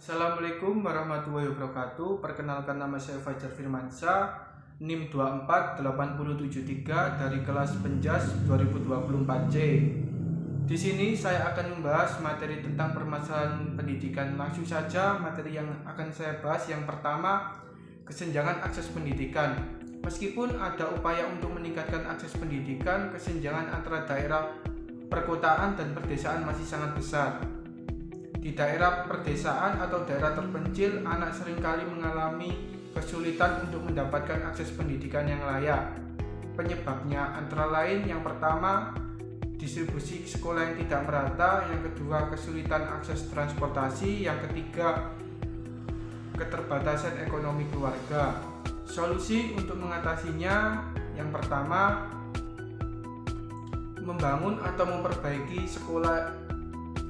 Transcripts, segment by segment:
Assalamualaikum warahmatullahi wabarakatuh. Perkenalkan, nama saya Fajar Firmansyah, NIM 24873 dari kelas Penjas 2024C. Di sini saya akan membahas materi tentang permasalahan pendidikan. Langsung saja materi yang akan saya bahas. Yang pertama, kesenjangan akses pendidikan. Meskipun ada upaya untuk meningkatkan akses pendidikan, kesenjangan antara daerah perkotaan dan perdesaan masih sangat besar. Di daerah perdesaan atau daerah terpencil, anak seringkali mengalami kesulitan untuk mendapatkan akses pendidikan yang layak. Penyebabnya antara lain, yang pertama, distribusi sekolah yang tidak merata, yang kedua, kesulitan akses transportasi, yang ketiga, keterbatasan ekonomi keluarga. Solusi untuk mengatasinya, yang pertama, membangun atau memperbaiki sekolah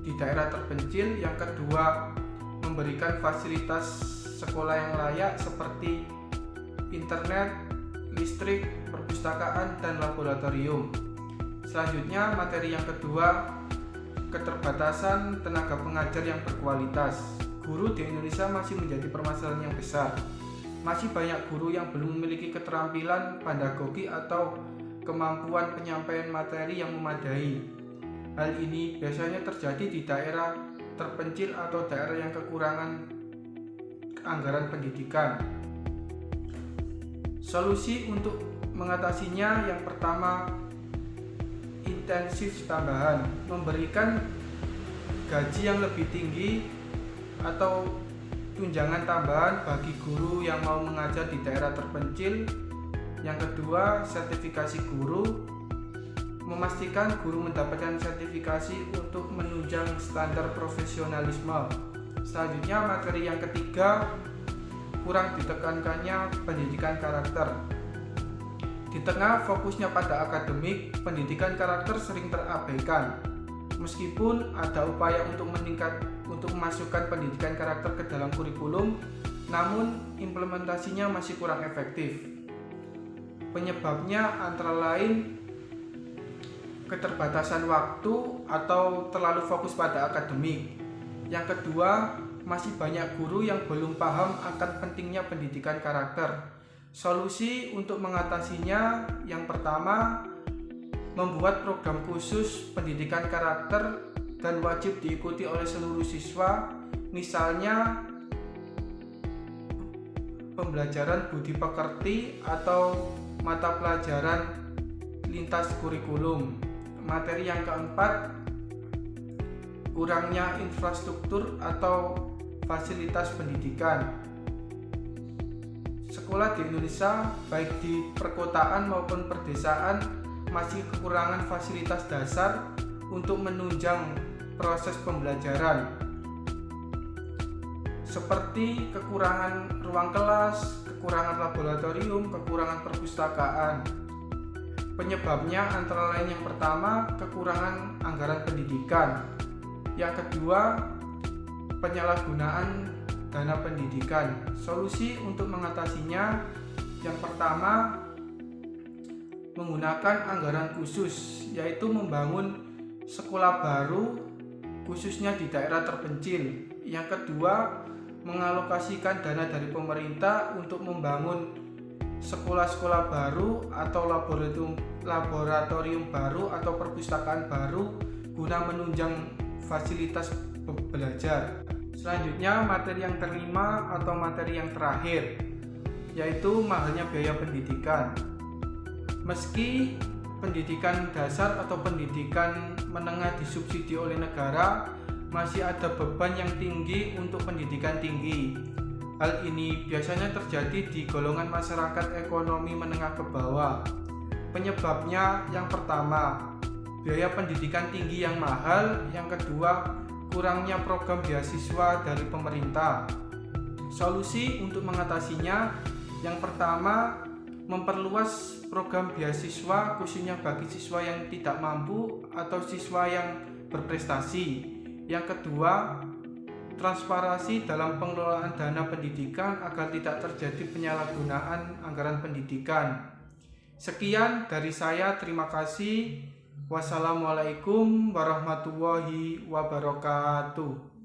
di daerah terpencil. Yang kedua, memberikan fasilitas sekolah yang layak seperti internet, listrik, perpustakaan, dan laboratorium. Selanjutnya, materi yang kedua, keterbatasan tenaga pengajar yang berkualitas. Guru di Indonesia masih menjadi permasalahan yang besar. Masih banyak guru yang belum memiliki keterampilan pedagogi atau kemampuan penyampaian materi yang memadai. Hal ini biasanya terjadi di daerah terpencil atau daerah yang kekurangan anggaran pendidikan. Solusi untuk mengatasinya, yang pertama, intensif tambahan, memberikan gaji yang lebih tinggi atau tunjangan tambahan bagi guru yang mau mengajar di daerah terpencil. Yang kedua, sertifikasi guru, memastikan guru mendapatkan sertifikasi untuk menunjang standar profesionalisme. Selanjutnya, materi yang ketiga, kurang ditekankannya pendidikan karakter. Di tengah fokusnya pada akademik, pendidikan karakter sering terabaikan. Meskipun ada upaya untuk memasukkan pendidikan karakter ke dalam kurikulum, namun implementasinya masih kurang efektif. Penyebabnya antara lain keterbatasan waktu atau terlalu fokus pada akademik. Yang kedua, masih banyak guru yang belum paham akan pentingnya pendidikan karakter. Solusi untuk mengatasinya, yang pertama, membuat program khusus pendidikan karakter dan wajib diikuti oleh seluruh siswa, misalnya pembelajaran budi pekerti atau mata pelajaran lintas kurikulum. Materi yang keempat, kurangnya infrastruktur atau fasilitas pendidikan. Sekolah di Indonesia, baik di perkotaan maupun perdesaan, masih kekurangan fasilitas dasar untuk menunjang proses pembelajaran, seperti kekurangan ruang kelas, kekurangan laboratorium, kekurangan perpustakaan. Penyebabnya antara lain, yang pertama, kekurangan anggaran pendidikan. Yang kedua, penyalahgunaan dana pendidikan. Solusi untuk mengatasinya, yang pertama, menggunakan anggaran khusus, yaitu membangun sekolah baru khususnya di daerah terpencil. Yang kedua, mengalokasikan dana dari pemerintah untuk membangun sekolah-sekolah baru atau laboratorium baru atau perpustakaan baru guna menunjang fasilitas belajar. Selanjutnya, materi yang kelima atau materi yang terakhir, yaitu mahalnya biaya pendidikan. Meski pendidikan dasar atau pendidikan menengah disubsidi oleh negara, masih ada beban yang tinggi untuk pendidikan tinggi. Hal ini biasanya terjadi di golongan masyarakat ekonomi menengah ke bawah. Penyebabnya, yang pertama, biaya pendidikan tinggi yang mahal. Yang kedua, kurangnya program beasiswa dari pemerintah. Solusi untuk mengatasinya, yang pertama, memperluas program beasiswa khususnya bagi siswa yang tidak mampu atau siswa yang berprestasi. Yang kedua, transparansi dalam pengelolaan dana pendidikan agar tidak terjadi penyalahgunaan anggaran pendidikan. Sekian dari saya, terima kasih. Wassalamualaikum warahmatullahi wabarakatuh.